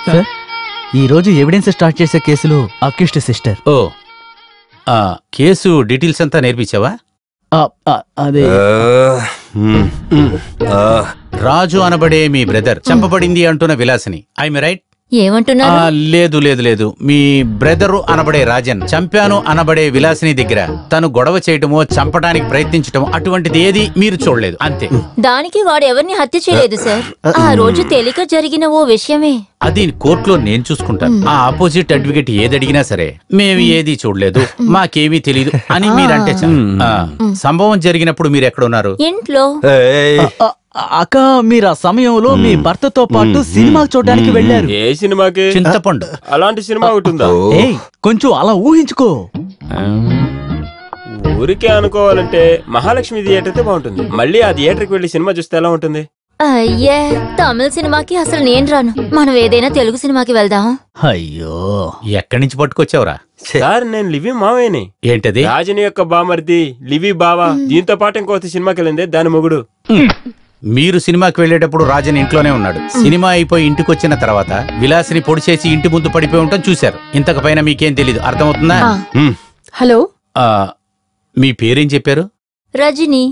Sir, ఈ రోజు evidence start చేసే కేసులో అక్యూస్డ్ సిస్టర్. ఓ, కేసు డీటెయిల్స్ అంతా నేర్పించావా? అదే రాజు అనబడే మీ బ్రదర్ చంపబడింది అంటున్న విలాసిని, ఐఎమ్ రైట్? ఏమంటున్నారు? లేదు లేదు లేదు, మీ బ్రదరు అనబడే రాజన్ చంపాను అనబడే విలాసిని దగ్గర తను గొడవ చేయటమో చంపడానికి ప్రయత్నించటమో అటువంటిది ఏది మీరు చూడలేదు, అంతే. దానికి వాడు ఎవరిని హత్య చేయలేదు సార్. ఆ రోజు తేలిక జరిగిన ఓ విషయమే. అది కోర్టులో నేను చూసుకుంటాను. ఆ ఆపోజిట్ అడ్వకేట్ ఏది అడిగినా సరే మేము ఏది చూడలేదు, మాకేమీ తెలియదు అని మీరంటే సంభవం జరిగినప్పుడు మీరు ఎక్కడ ఉన్నారు? ఇంట్లో. అక్క, మీరు ఆ సమయంలో మీ భర్తతో పాటు సినిమా చూడడానికి వెళ్ళారు. ఏ సినిమాకి? చింతపండు. అలాంటి సినిమా ఒకటి ఉందా? కొంచెం అలా ఊహించుకో. ఊరికే అనుకోవాలంటే మహాలక్ష్మి థియేటర్ అయితే బాగుంటుంది. మళ్ళీ ఆ థియేటర్కి వెళ్ళి సినిమా చూస్తే ఎలా ఉంటుంది? అయ్యే, తమిళ సినిమాకి అసలు నేను రాను. మనం ఏదైనా తెలుగు సినిమాకి వెళ్దాం. అయ్యో, ఎక్కడి నుంచి పట్టుకొచ్చావురా? సార్, నేను లివి మావేని. ఏంటది? రాజని యొక్క బామర్ది లివి బావా. దీంతో పాటు ఇంకోటి సినిమాకి వెళ్ళింది, దాని మొగుడు. మీరు సినిమాకి వెళ్లేటప్పుడు రాజన్ ఇంట్లోనే ఉన్నాడు. సినిమా అయిపోయి ఇంటికి వచ్చిన తర్వాత విలాసిని పొడి చేసి ఇంటి ముందు పడిపోయి ఉంటాం చూశారు. ఇంతకు పైన మీకేం తెలీదు, అర్థమవుతుందా? హలో, మీ పేరేం చెప్పారు? రజని.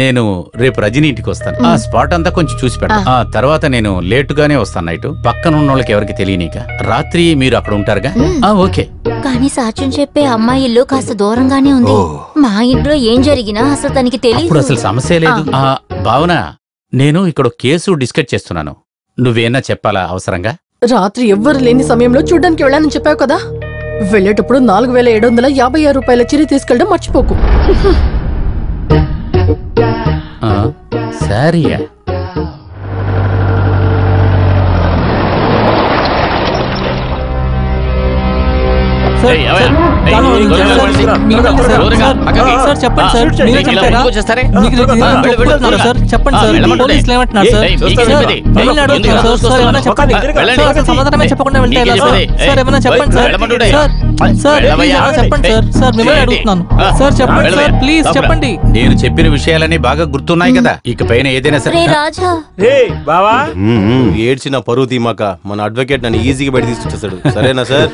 నేను రేపు రజని ఇంటికి వస్తాను. ఆ స్పాట్ అంతా కొంచెం చూసి పెట్ట. తర్వాత నేను లేటుగానే వస్తాను. నైట్ పక్కన ఉన్న వాళ్ళకి ఎవరికి తెలియనిక. రాత్రి మీరు అక్కడ ఉంటారుగా? ఓకే. కానీ సాక్ష్యం చెప్పే అమ్మాయి ఇల్లు కాస్త దూరంగానే ఉంది. మా ఇంట్లో ఏం జరిగినా అసలు తనకి తెలియదు. అసలు సమస్య లేదు. భావన, నేను ఇక్కడ కేసు డిస్కస్ చేస్తున్నాను. నువ్వేనా చెప్పాలా అవసరంగా? రాత్రి ఎవ్వరు లేని సమయంలో చూడ్డానికి వెళ్ళానని చెప్పావు కదా. వెళ్ళేటప్పుడు 4756 రూపాయల చిరి తీసుకెళ్ళడం మర్చిపోకు. సరియా? నేను చెప్పిన విషయాలన్నీ బాగా గుర్తున్నాయి కదా. ఇకపైన ఏదైనా సరే. ఏడ్చిన పరువు తీమాక మన అడ్వకేట్ నన్ను ఈజీగా బయట తీసుకొచ్చేసాడు. సరేనా సార్?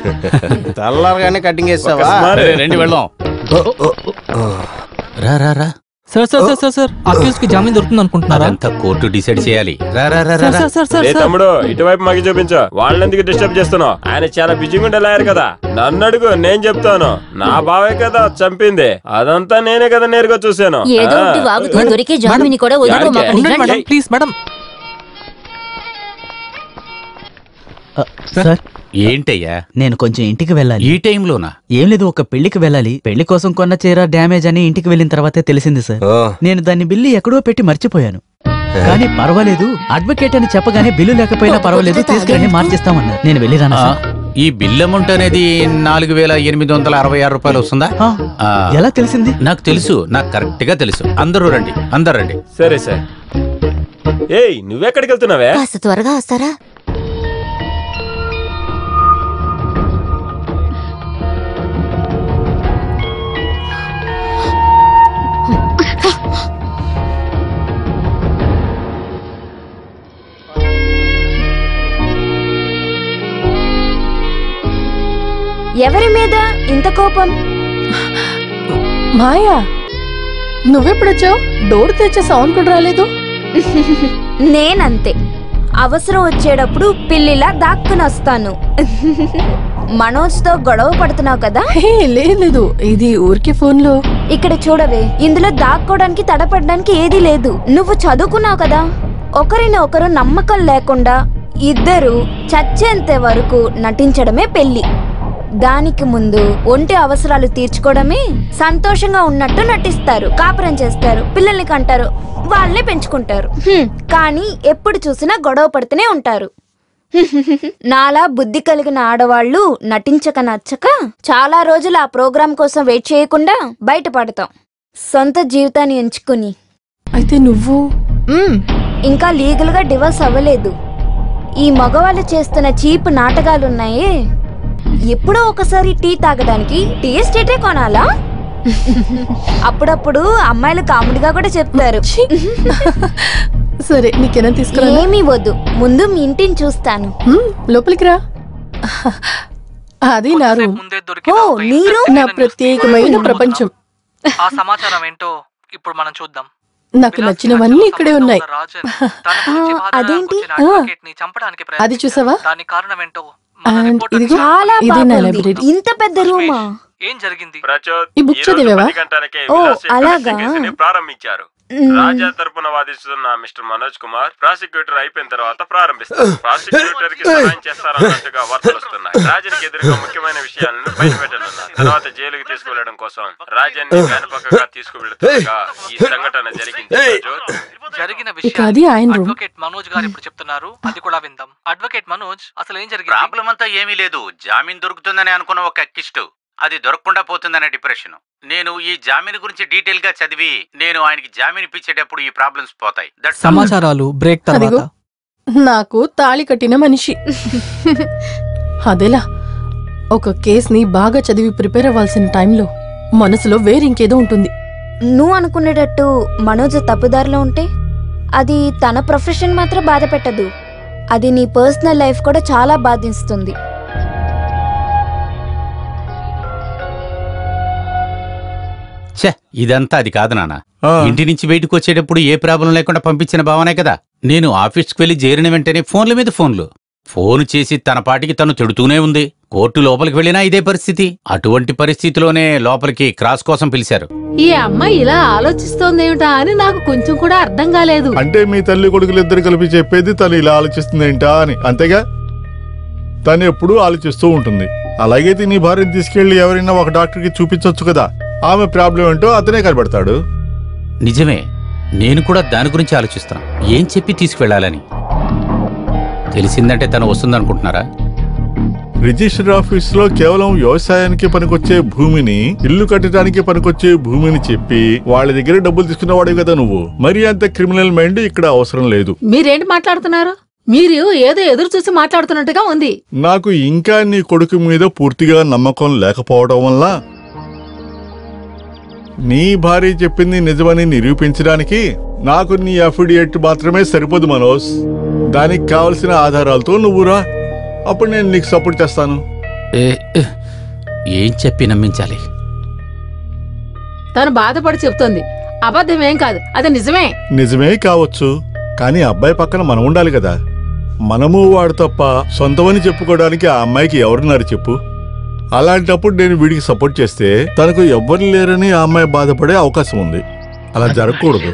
తెల్లారగానే కటింగ్ చేస్తావా? రండి వెళ్దాం. రా రా రా. Sir sir sir sir accused కి జామీన్ దొరుకుతుంది అనుకుంటున్నారా? అంతా కోర్టు డిసైడ్ చేయాలి. రా రా రా. తమ్ముడు, ఇటువైపు మాకు చూపించు. వాళ్ళని ఎందుకు డిస్టర్బ్ చేస్తున్నావు? ఆయన చాలా బిజీగా ఉండలేరు కదా. నన్ను అడుగు, నేను చెప్తాను. నా బావే కదా చంపింది. అదంతా నేనే కదా నేరుగా చూశాను. ఏదో ఒకటి వాగుతూ దొరికే జామీన్ కూడా వదులుకోమాకండి. Please madam. సార్, ఏంటయ్యా? నేను కొంచెం ఇంటికి వెళ్ళాలి. ఈ టైంలోనా? ఏం లేదు, ఒక పెళ్లికి వెళ్ళాలి. పెళ్లి కోసం కొన్న చీర డ్యామేజ్ అని ఇంటికి వెళ్ళిన తర్వాతే తెలిసింది సార్. నేను దాన్ని బిల్లు ఎక్కడో పెట్టి మర్చిపోయాను. కానీ పర్వాలేదు, అడ్వకేట్ అని చెప్పగానే బిల్లు లేకపోయినా పర్వాలేదు, తీసుకురండి మార్చిస్తామన్నారు. నేను వెళ్ళిరాను. ఈ బిల్ అమౌంట్ అనేది 4866 రూపాయలు వస్తుందా? ఎలా తెలిసింది? నాకు తెలుసు, నాకు కరెక్ట్ గా తెలుసు. అందరూ రండి, అందరు రండి. సరే సార్. ఏయ్, నువ్వెక్కడికి వెళ్తున్నావే? కాస్త త్వరగా వస్తారా? ఎవరి మీద ఇంత కోపం? మాయా, నువ్వెప్పుడొచ్చావు? డోర్ తెచ్చే సౌండ్ కూడా రాలేదు. నేనంతే, అవసరం వచ్చేటప్పుడు పిల్లిలా దాక్కుని వస్తాను. మనోజ్ తో గొడవ పడుతున్నావు కదా? లేదు, ఇది ఊరికే ఫోన్ లో. ఇక్కడ చూడవే, ఇందులో దాక్కోడానికి తడపడడానికి ఏదీ లేదు. నువ్వు చదువుకున్నావు కదా. ఒకరిని ఒకరు నమ్మకం లేకుండా ఇద్దరు చచ్చేంత వరకు నటించడమే పెళ్లి. దానికి ముందు ఒంటి అవసరాలు తీర్చుకోవడమే సంతోషంగా ఉన్నట్టు నటిస్తారు, కాపురం చేస్తారు, పిల్లల్ని కంటారు, వాళ్ళే పెంచుకుంటారు. కానీ ఎప్పుడు చూసినా గొడవ పడుతూనే ఉంటారు. నాలా బుద్ధి కలిగిన ఆడవాళ్లు నటించక నచ్చక చాలా రోజులు ఆ ప్రోగ్రాం కోసం వెయిట్ చేయకుండా బయటపడతాం, సొంత జీవితాన్ని ఎంచుకుని. అయితే నువ్వు ఇంకా లీగల్ గా డివోర్స్ అవ్వలేదు. ఈ మగవాళ్ళు చేస్తున్న చీప్ నాటకాలున్నాయే, ఎప్పుడో ఒకసారి టీ తాగడానికి టీ ఎస్టేటే కొనాలా? అప్పుడప్పుడు అమ్మాయిలు కామెడీగా కూడా చెప్తారు. సరే నీకేనా తీసుకురా. ఏమీ వద్దు, ముందు మీ ఇంటిని చూస్తాను. లోపలికి రా. అది నా రూమ్. ఓ, నీ రూమ్? నా ప్రత్యేకమైన ప్రపంచం. ఆ సమాచారం ఏంటో ఇప్పుడు మనం చూద్దాం. నాకు నచ్చినవన్నీ ఇక్కడే ఉన్నాయి. అదేంటి? అది చూసావా? దానికి కారణం ఏంటో అండ్ ఇదిగో చాలా ఇది నా బాగుంది. లైబ్రరీ. ఇంత పెద్ద రూమా? ఏం జరిగింది? ఈ బుక్ చదివావా? ఓ, అలాగా? ప్రారంభించారు. రాజా తరపున వాదిస్తున్న మిస్టర్ మనోజ్ కుమార్ ప్రాసిక్యూటర్ అయిపోయిన తర్వాత ప్రారంభిస్తారు. ప్రాసిక్యూటర్ కి సహాయం చేస్తారన్నట్టుగా వార్తలు వస్తున్నాయి. రాజానికి ఎదురుగా ముఖ్యమైన విషయాలను బయటపెట్టనున్నారు. తర్వాత జైలుకి తీసుకువెళ్లడం కోసం రాజాన్ని వెనపక్కగా తీసుకువెళ్తుండగా ఈ సంఘటన జరిగింది. జరిగిన అది ఆయన రూమ్. అడ్వకేట్ మనోజ్ గారు ఇప్పుడు చెప్తున్నారు, అది కూడా విందాం. అడ్వకేట్ మనోజ్, అసలు ఏం జరిగింది? ప్రాబ్లం అంతా ఏమీ లేదు. జామీన్ దొరుకుతుందని అనుకున్న ఒక కిస్టు, అది దొరకకుండా పోతుందనే డిప్రెషన్. నేను ఈ జామీన్ గురించి డీటెయిల్ గా చదివి నేను ఆయనకి జామీన్ ఇప్పించేటప్పుడు ఈ ప్రాబ్లమ్స్ పోతాయి. సమాచారాలు బ్రేక్ అదిగో నాకు తాళి కట్టిన మనిషి. అదేలా ఒక కేసుని బాగా చదివి ప్రిపేర్ అవ్వాల్సిన టైంలో మనసులో వేరింకేదో ఉంటుంది. నువ్వు అనుకునేటట్టు మనోజ్ తప్పుదారిలో ఉంటే అది తన ప్రొఫెషన్ మాత్రం బాధ పెట్టదు, అది నీ పర్సనల్ లైఫ్ కూడా చాలా బాధిస్తుంది. ఛే, ఇదంతా అది కాదు నాన్న. ఇంటి నుంచి బయటకు వచ్చేటప్పుడు ఏ ప్రాబ్లం లేకుండా పంపించిన భావనే కదా. నేను ఆఫీస్కి వెళ్లి చేరిన వెంటనే ఫోన్ల మీద ఫోన్ చేసి తన పాటికి తను తిడుతూనే ఉంది. కోర్టు లోపలికి వెళ్ళినా ఇదే పరిస్థితి. అటువంటి పరిస్థితిలోనే లోపలికి క్రాస్ కోసం పిలిచారు. ఈ అమ్మాయి ఇలా ఆలోచిస్తోందేమిటా అని నాకు కొంచెం కూడా అర్థం కాలేదు. అంటే మీ తల్లి కొడుకులిద్దరు కలిపి చెప్పేది తను ఇలా ఆలోచిస్తుందేంటా అని, అంతేగా? తను ఎప్పుడూ ఆలోచిస్తూ ఉంటుంది. అలాగైతే నీ భార్యను తీసుకెళ్లి ఎవరైనా ఒక డాక్టర్కి చూపించొచ్చు కదా. ఆమె ప్రాబ్లం ఏంటో అతనే కనబడతాడు. నిజమే, నేను కూడా దాని గురించి ఆలోచిస్తున్నా. ఏం చెప్పి తీసుకువెళ్ళాలని. తెలిసిందంటే తను వస్తుందనుకుంటున్నారా? రిజిస్టర్ ఆఫీస్ లో కేవలం వ్యవసాయానికి పనికొచ్చే భూమిని, ఇల్లు కట్టడానికి పనికొచ్చే భూమిని చెప్పి వాళ్ళ దగ్గర డబ్బులు తీసుకున్నవాడే కదా నువ్వు. మరి అంత క్రిమినల్ మైండ్ ఇక్కడ అవసరం లేదు. మీరేంటి మాట్లాడుతున్నారు? మీరు ఏదో ఎదురు చూసి మాట్లాడుతున్నట్టుగా ఉంది. నాకు ఇంకా నీ కొడుకు మీద పూర్తిగా నమ్మకం లేకపోవడం వల్ల నీ భార్య చెప్పింది నిజమని నిరూపించడానికి నాకు నీ అఫిడియేట్ మాత్రమే సరిపోదు మనోజ్. దానికి కావలసిన ఆధారాలతో నువ్వురా, అప్పుడు నేను నీకు సపోర్ట్ చేస్తాను. ఏం చెప్పి నమ్మించాలి? తను బాధపడి చెప్తోంది, అబద్ధమేం కాదు, అది నిజమే. నిజమే కావచ్చు, కానీ అబ్బాయి పక్కన మనం ఉండాలి కదా. మనము వాడు తప్ప సొంతమని చెప్పుకోవడానికి ఆ అమ్మాయికి ఎవరున్నారు చెప్పు? అలాంటప్పుడు నేను వీడికి సపోర్ట్ చేస్తే తనకు ఎవ్వరు లేరని ఆ అమ్మాయి బాధపడే అవకాశం ఉంది. అలా జరగకూడదు.